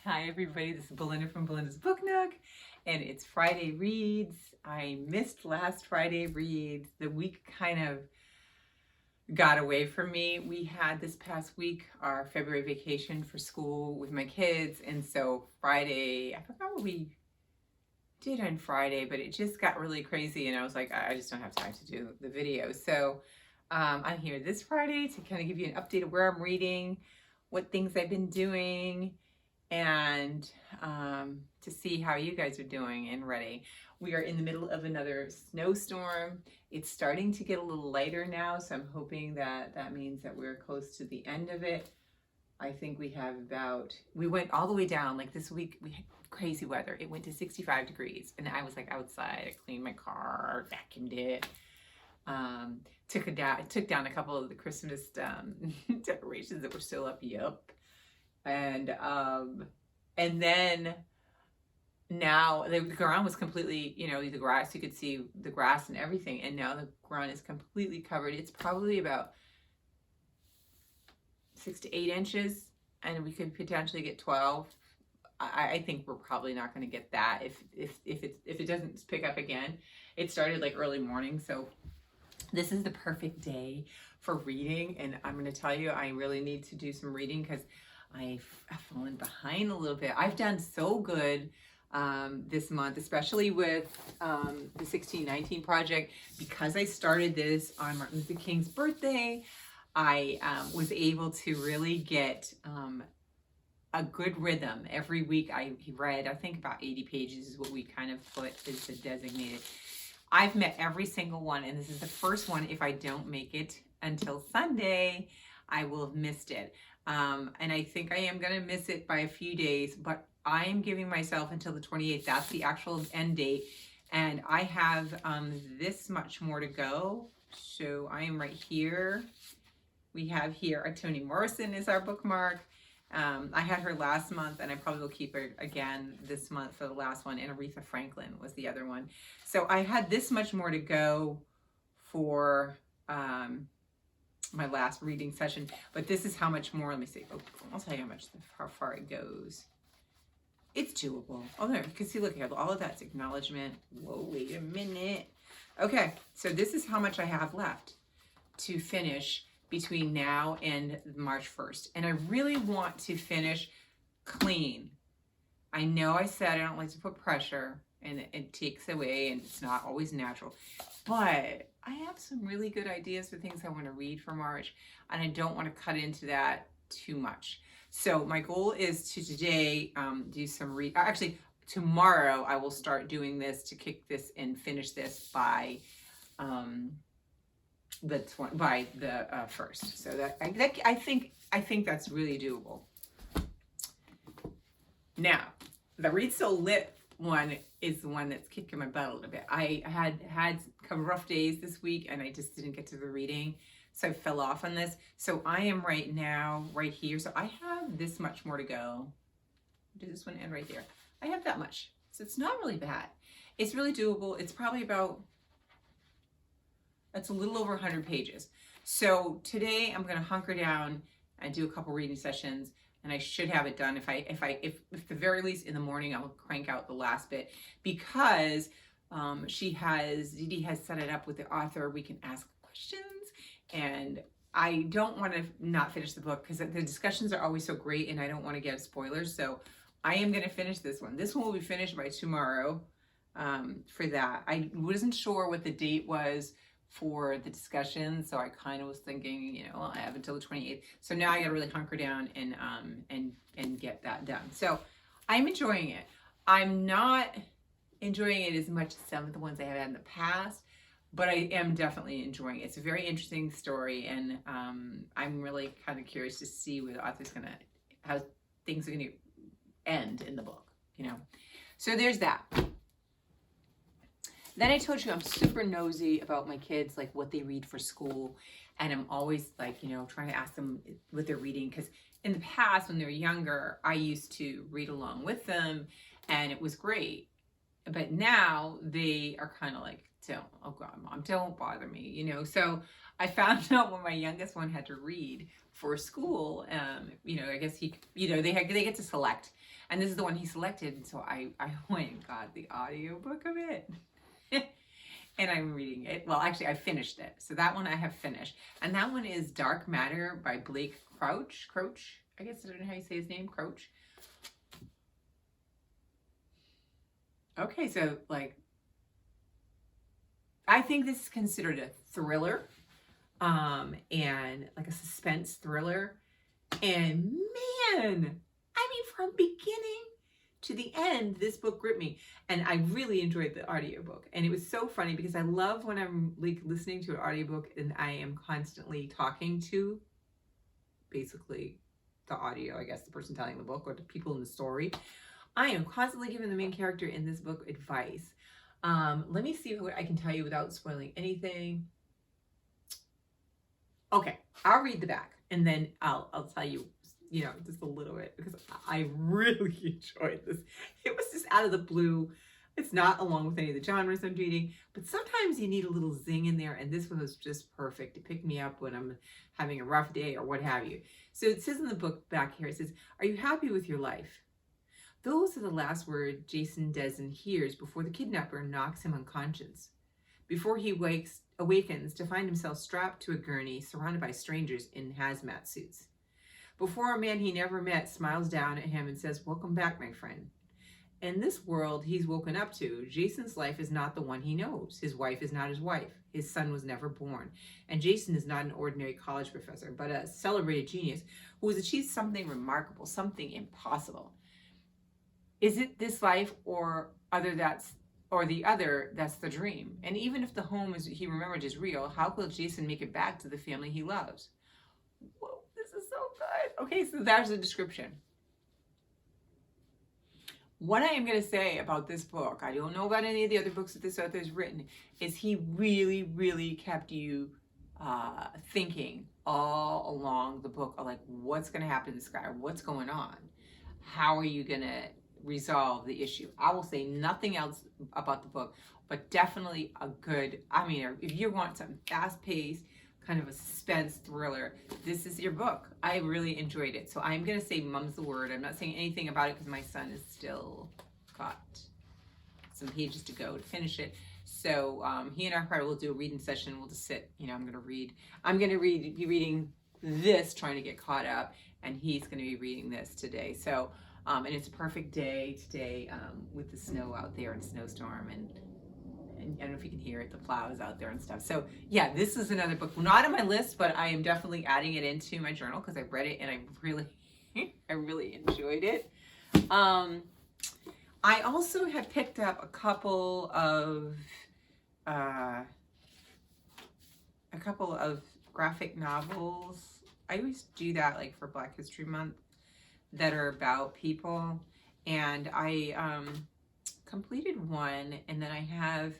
Hi everybody, this is Belinda from Belinda's Book Nook, and it's Friday Reads. I missed last Friday Reads. The week kind of got away from me. We had this past week our February vacation for school with my kids, and so Friday, I forgot what we did on Friday, but it just got really crazy, and I was like, I just don't have time to do the video. So I'm here this Friday to kind of give you an update of where I'm reading, what things I've been doing, and to see how you guys are doing and ready. We are in the middle of another snowstorm. It's starting to get a little lighter now, so I'm hoping that that means that we're close to the end of it. I think we have we went all the way down, like this week we had crazy weather. It went to 65 degrees and I was like outside. I cleaned my car, vacuumed it, took down a couple of the Christmas decorations that were still up. Yep. And then now the ground was completely, the grass, you could see the grass and everything, and now the ground is completely covered. It's probably about 6 to 8 inches, and we could potentially get 12. I think we're probably not going to get that if it doesn't pick up again. It started like early morning, so this is the perfect day for reading, and I'm going to tell you, I really need to do some reading because I've fallen behind a little bit. I've done so good this month, especially with the 1619 project, because I started this on Martin Luther King's birthday. I was able to really get a good rhythm. Every week I read, I think about 80 pages is what we kind of put as the designated. I've met every single one, and this is the first one. If I don't make it until Sunday, I will have missed it. And I think I am going to miss it by a few days, but I am giving myself until the 28th. That's the actual end date. And I have this much more to go. So I am right here. We have here, Toni Morrison is our bookmark. I had her last month, and I probably will keep her again this month for the last one. And Aretha Franklin was the other one. So I had this much more to go for my last reading session, but this is how much more. Let me see. Oh, I'll tell you how far it goes. It's doable. Oh, there, you can see, look, all of that's acknowledgement. Whoa, wait a minute. Okay, so this is how much I have left to finish between now and March 1st. And I really want to finish clean. I know I said I don't like to put pressure, and it takes away, and it's not always natural, but I have some really good ideas for things I want to read for March, and I don't want to cut into that too much. So my goal is to today do some actually tomorrow I will start doing this to kick this and finish this by the first. So that I think that's really doable. Now, the Read So Lit one is the one that's kicking my butt a little bit. I had some rough days this week, and I just didn't get to the reading, so I fell off on this. So I am right now right here. So I have this much more to go. Do this one end right there. I have that much, so it's not really bad. It's really doable. It's probably it's a little over 100 pages. So today I'm going to hunker down and do a couple reading sessions, and I should have it done. If the very least in the morning, I'll crank out the last bit, because Dee has set it up with the author. We can ask questions, and I don't want to not finish the book because the discussions are always so great, and I don't want to give spoilers. So I am going to finish this one. This one will be finished by tomorrow. For that, I wasn't sure what the date was for the discussion, so I kind of was thinking, I have until the 28th. So now I got to really hunker down and get that done. So I'm enjoying it. I'm not enjoying it as much as some of the ones I have had in the past, but I am definitely enjoying it. It's a very interesting story, and I'm really kind of curious to see where the author's how things are gonna end in the book. So there's that. Then I told you I'm super nosy about my kids, like what they read for school. And I'm always like, trying to ask them what they're reading. Because in the past, when they were younger, I used to read along with them, and it was great. But now they are kind of like, oh God, Mom, don't bother me, So I found out when my youngest one had to read for school, I guess they get to select. And this is the one he selected. And so I went and got the audiobook of it. And I'm reading it. Well, actually, I finished it. So that one I have finished. And that one is Dark Matter by Blake Crouch. I guess I don't know how you say his name. Crouch. Okay, so like, I think this is considered a thriller, and like a suspense thriller. And man, I mean, from beginning to the end, this book gripped me, and I really enjoyed the audiobook. And it was so funny because I love when I'm like listening to an audiobook and I am constantly talking to basically the audio, I guess, the person telling the book or the people in the story. I am constantly giving the main character in this book advice. Let me see what I can tell you without spoiling anything. Okay, I'll read the back and then I'll tell you, you know, just a little bit, because I really enjoyed this. It was just out of the blue. It's not along with any of the genres I'm reading, but sometimes you need a little zing in there, and this one was just perfect to pick me up when I'm having a rough day or what have you. So it says in the book back here, it says, "Are you happy with your life?" Those are the last words Jason Dezen hears before the kidnapper knocks him unconscious. Before he awakens to find himself strapped to a gurney surrounded by strangers in hazmat suits. Before a man he never met smiles down at him and says, "Welcome back, my friend." In this world he's woken up to, Jason's life is not the one he knows. His wife is not his wife. His son was never born. And Jason is not an ordinary college professor, but a celebrated genius who has achieved something remarkable, something impossible. Is it this life or the other that's the dream? And even if the home he remembered is real, how will Jason make it back to the family he loves? Whoa, this is so good. Okay, so there's the description. What I am going to say about this book, I don't know about any of the other books that this author has written, is he really, really kept you thinking all along the book of like, what's going to happen to this guy? What's going on? How are you going to resolve the issue? I will say nothing else about the book, but definitely a good, I mean, if you want something fast-paced, kind of a suspense thriller, this is your book. I really enjoyed it. So I'm going to say mum's the word. I'm not saying anything about it because my son is still got some pages to go to finish it. So he and I probably will do a reading session. We'll just sit, you know, I'm going to be reading this, trying to get caught up, and he's going to be reading this today. So, and it's a perfect day today with the snow out there and snowstorm, and I don't know if you can hear it, the plows out there and stuff. So yeah, this is another book, not on my list, but I am definitely adding it into my journal because I read it and I really enjoyed it. I also have picked up a couple of graphic novels. I always do that like for Black History Month that are about people, and I completed one, and then I have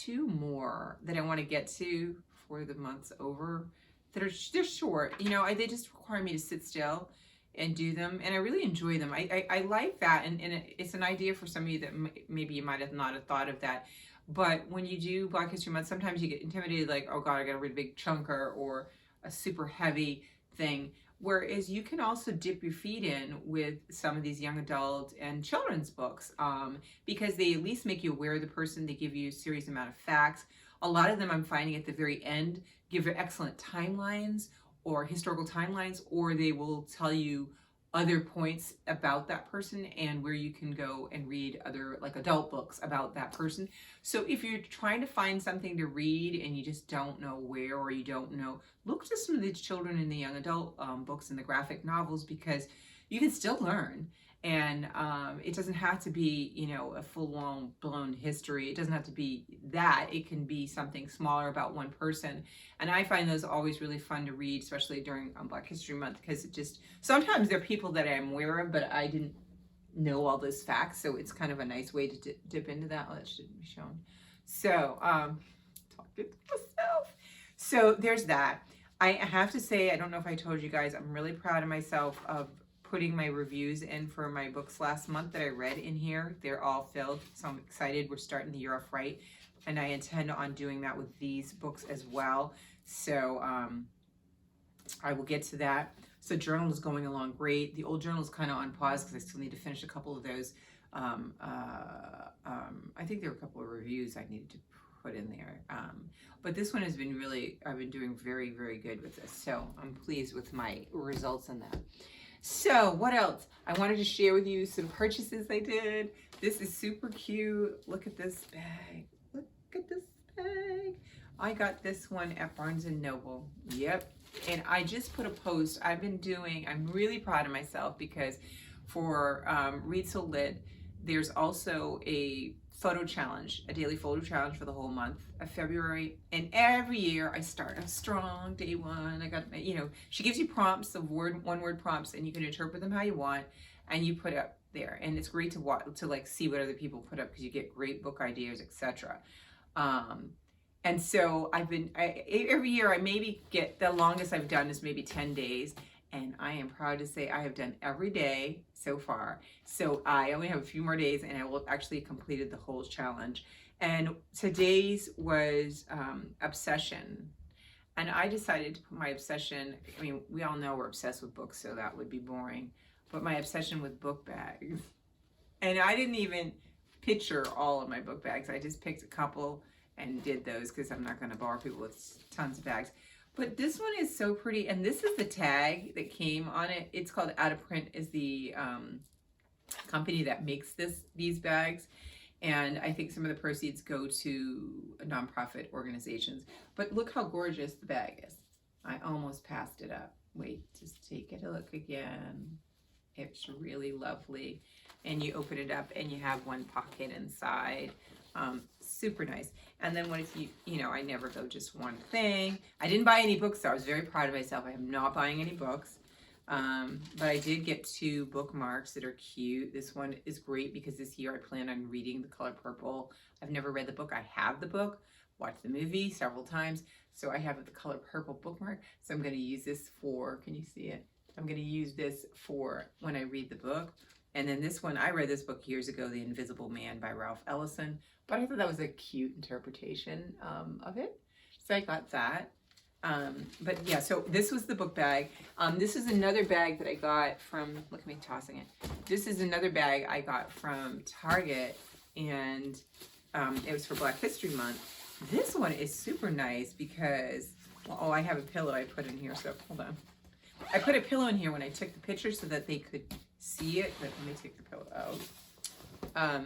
2 more that I want to get to before the month's over. They're short, you know. They just require me to sit still and do them, and I really enjoy them. I like that, and it's an idea for some of you that maybe you might have not have thought of that. But when you do Black History Month, sometimes you get intimidated, like, oh God, I got to read a big chunker or a super heavy thing. Whereas you can also dip your feet in with some of these young adult and children's books, because they at least make you aware of the person. They give you a serious amount of facts. A lot of them I'm finding at the very end give you excellent timelines or historical timelines, or they will tell you other points about that person and where you can go and read other like adult books about that person. So if you're trying to find something to read and you just don't know where, or you don't know, look to some of the children and the young adult books and the graphic novels, because you can still learn. And it doesn't have to be, you know, a full-on blown history. It doesn't have to be that. It can be something smaller about one person. And I find those always really fun to read, especially during Black History Month, because it just, sometimes they're people that I'm aware of, but I didn't know all those facts. So it's kind of a nice way to dip into that. Oh, that shouldn't be shown. So, talking to myself. So there's that. I have to say, I don't know if I told you guys, I'm really proud of myself of putting my reviews in for my books last month that I read in here. They're all filled, so I'm excited. We're starting the year off right, and I intend on doing that with these books as well. So I will get to that. So journal is going along great. The old journal is kind of on pause because I still need to finish a couple of those. I think there were a couple of reviews I needed to put in there. But this one has been really, I've been doing very, very good with this. So I'm pleased with my results on that. So what else? I wanted to share with you some purchases I did. This is super cute. Look at this bag. Look at this bag. I got this one at Barnes & Noble. Yep. And I just put a post. I'm really proud of myself because for Read So Lit, there's also a photo challenge, a daily photo challenge for the whole month of February. And every year I start a strong day one. I got, she gives you prompts of one-word prompts, and you can interpret them how you want, and you put up there. And it's great to watch, to like see what other people put up because you get great book ideas, etc. And so every year I maybe get, the longest I've done is maybe 10 days. And I am proud to say I have done every day so far. So I only have a few more days and I will have actually completed the whole challenge. And today's was obsession. And I decided to put my obsession, I mean, we all know we're obsessed with books, so that would be boring. But my obsession with book bags. And I didn't even picture all of my book bags. I just picked a couple and did those because I'm not going to bore people with tons of bags. But this one is so pretty, and this is the tag that came on it. It's called Out of Print, is the company that makes these bags, and I think some of the proceeds go to nonprofit organizations. But look how gorgeous the bag is. I almost passed it up. Wait, just take a look again. It's really lovely, and you open it up, and you have one pocket inside. Super nice. And then what if I never go just one thing. I didn't buy any books, so I was very proud of myself. I am not buying any books. But I did get 2 bookmarks that are cute. This one is great because this year I plan on reading The Color Purple. I've never read the book. I have the book, watched the movie several times. So I have The Color Purple bookmark. So I'm going to use this for, can you see it? I'm going to use this for when I read the book. And then this one, I read this book years ago, The Invisible Man by Ralph Ellison. But I thought that was a cute interpretation of it. So I got that. But yeah, so this was the book bag. This is another bag that I got from, look at me tossing it. This is another bag I got from Target, and it was for Black History Month. This one is super nice because, I have a pillow I put in here, so hold on. I put a pillow in here when I took the picture so that they could see it, but let me take the pillow out.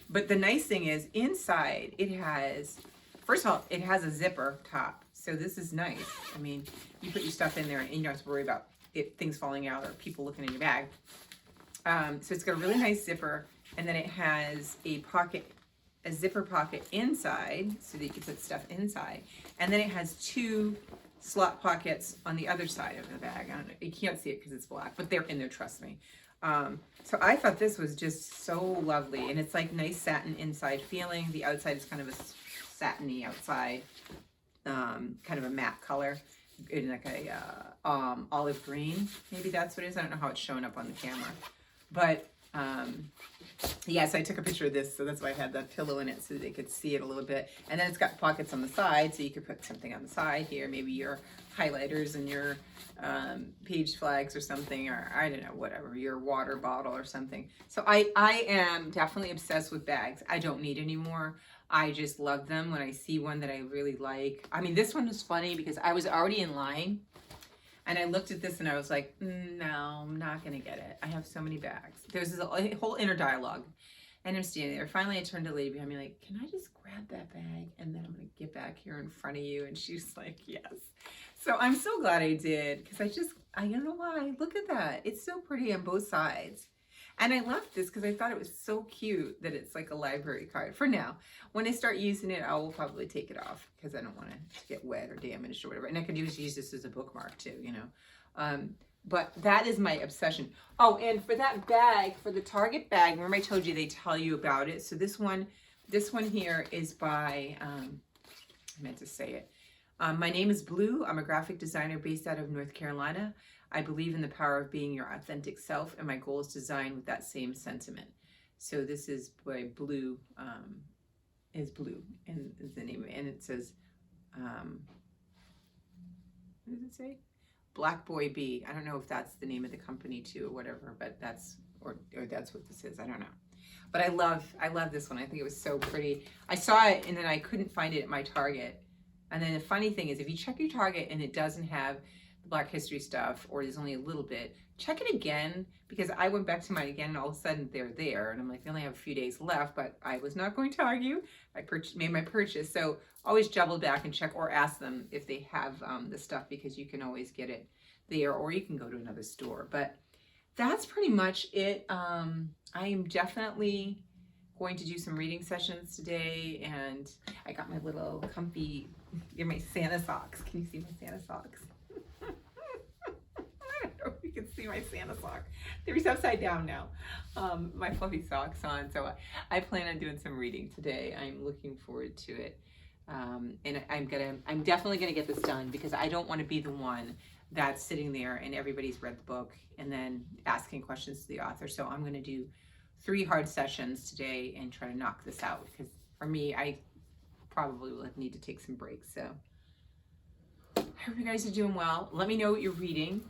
But the nice thing is inside it has, first of all, it has a zipper top. So this is nice. I mean, you put your stuff in there and you don't have to worry about things falling out or people looking in your bag. So it's got a really nice zipper, and then it has a zipper pocket inside so that you can put stuff inside. And then it has 2 slot pockets on the other side of the bag. I don't know, you can't see it because it's black, but they're in there, trust me. So I thought this was just so lovely, and it's like nice satin inside feeling. The outside is kind of a satiny outside, kind of a matte color in like a olive green. Maybe that's what it is. I don't know how it's showing up on the camera, but yeah, so I took a picture of this, so that's why I had that pillow in it so they could see it a little bit. And then it's got pockets on the side, so you could put something on the side here, maybe your highlighters and your page flags or something, or I don't know, whatever, your water bottle or something. So I am definitely obsessed with bags. I don't need any more. I just love them when I see one that I really like. I mean, this one was funny because I was already in line, and I looked at this and I was like, no, I'm not going to get it. I have so many bags. There's this whole inner dialogue. And I'm standing there. Finally, I turned to the lady behind me like, can I just grab that bag? And then I'm going to get back here in front of you. And she's like, yes. So I'm so glad I did, because I don't know why. Look at that. It's so pretty on both sides. And I left this because I thought it was so cute that it's like a library card for now. When I start using it, I will probably take it off because I don't want it to get wet or damaged or whatever. And I could use this as a bookmark too, But that is my obsession. Oh, and for that bag, for the Target bag, remember I told you they tell you about it. So this one here is by, I meant to say it. My name is Blue. I'm a graphic designer based out of North Carolina. I believe in the power of being your authentic self, and my goal is to design with that same sentiment. So this is by Blue, is Blue, and is the name of it. And it says, what does it say? Black Boy B. I don't know if that's the name of the company too or whatever, but that's or that's what this is. I don't know. But I love this one. I think it was so pretty. I saw it and then I couldn't find it at my Target. And then the funny thing is, if you check your Target and it doesn't have the Black History stuff, or there's only a little bit, check it again, because I went back to mine again and all of a sudden they're there. And I'm like, they only have a few days left, but I was not going to argue. I made my purchase. So always double back and check, or ask them if they have the stuff, because you can always get it there, or you can go to another store. But that's pretty much it. I am definitely going to do some reading sessions today, and I got my little comfy, they're my Santa socks. Can you see my Santa socks? I don't know if you can see my Santa sock. They're upside down now. My fluffy socks on. So I plan on doing some reading today. I'm looking forward to it. And I'm definitely gonna get this done, because I don't want to be the one that's sitting there and everybody's read the book and then asking questions to the author. So I'm gonna do 3 hard sessions today and try to knock this out, because for me, I probably will need to take some breaks. So I hope you guys are doing well. Let me know what you're reading.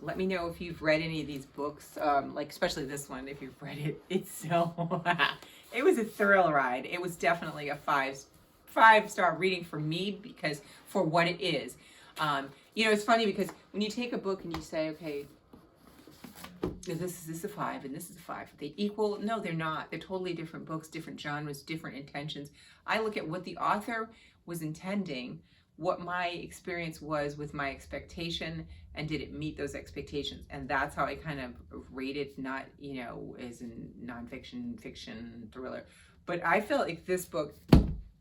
Let me know if you've read any of these books, like especially this one, if you've read it. It's so, it was a thrill ride. It was definitely a five-star reading for me, because for what it is. You know, it's funny because when you take a book and you say, okay, this is a 5 and this is a 5, are they equal? No, they're not. They're totally different books, different genres, different intentions. I look at what the author was intending, what my experience was with my expectation, and did it meet those expectations? And that's how I kind of rate it, not, you know, as in nonfiction, fiction, thriller. But I felt like this book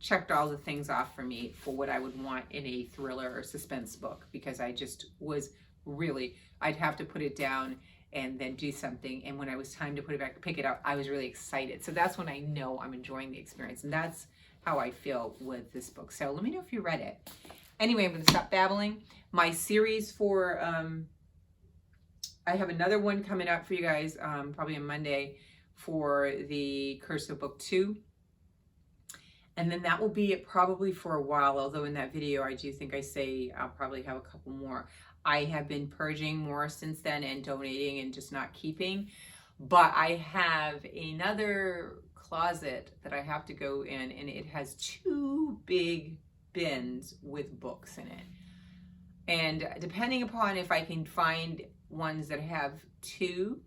checked all the things off for me for what I would want in a thriller or suspense book, because I just was really, I'd have to put it down and then do something. And when I was time to put it back, pick it up, I was really excited. So that's when I know I'm enjoying the experience. And that's how I feel with this book. So let me know if you read it. Anyway, I'm going to stop babbling. My series for, I have another one coming up for you guys, probably on Monday, for the Curse of Book 2. And then that will be it probably for a while, although in that video I do think I say I'll probably have a couple more. I have been purging more since then and donating and just not keeping. But I have another closet that I have to go in, and it has 2 big bins with books in it. And depending upon if I can find ones that have 2,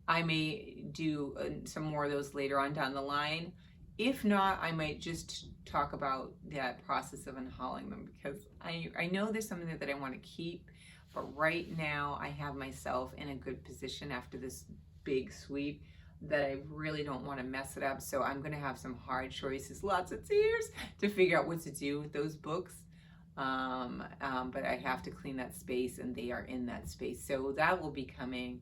I may do some more of those later on down the line. If not, I might just talk about that process of unhauling them, because I know there's something that I want to keep, but right now I have myself in a good position after this big sweep that I really don't want to mess it up. So I'm going to have some hard choices, lots of tears, to figure out what to do with those books. But I have to clean that space, and they are in that space. So that will be coming.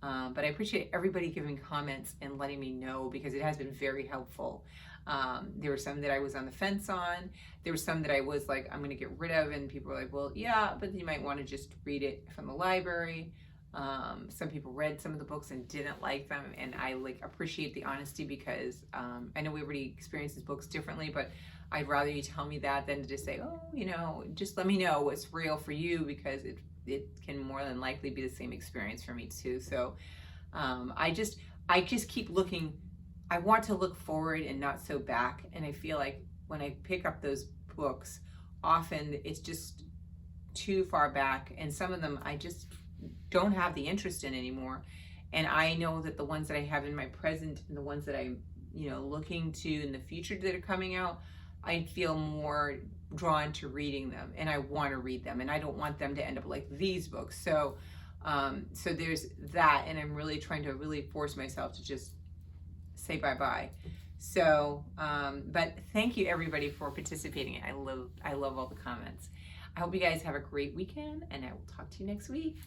But I appreciate everybody giving comments and letting me know, because it has been very helpful. There were some that I was on the fence on. There were some that I was like, I'm going to get rid of. And people were like, well, yeah, but you might want to just read it from the library. Some people read some of the books and didn't like them. And I appreciate the honesty, because I know everybody experiences books differently, but I'd rather you tell me that than to just say, oh, you know, just let me know what's real for you, because it can more than likely be the same experience for me too. So I just keep looking. I want to look forward and not so back. And I feel like when I pick up those books, often it's just too far back, and some of them I just don't have the interest in anymore. And I know that the ones that I have in my present and the ones that I'm, you know, looking to in the future that are coming out, I feel more drawn to reading them, and I want to read them, and I don't want them to end up like these books. So so there's that, and I'm really trying to really force myself to just say bye-bye. So but thank you everybody for participating. I love all the comments. I hope you guys have a great weekend, and I will talk to you next week.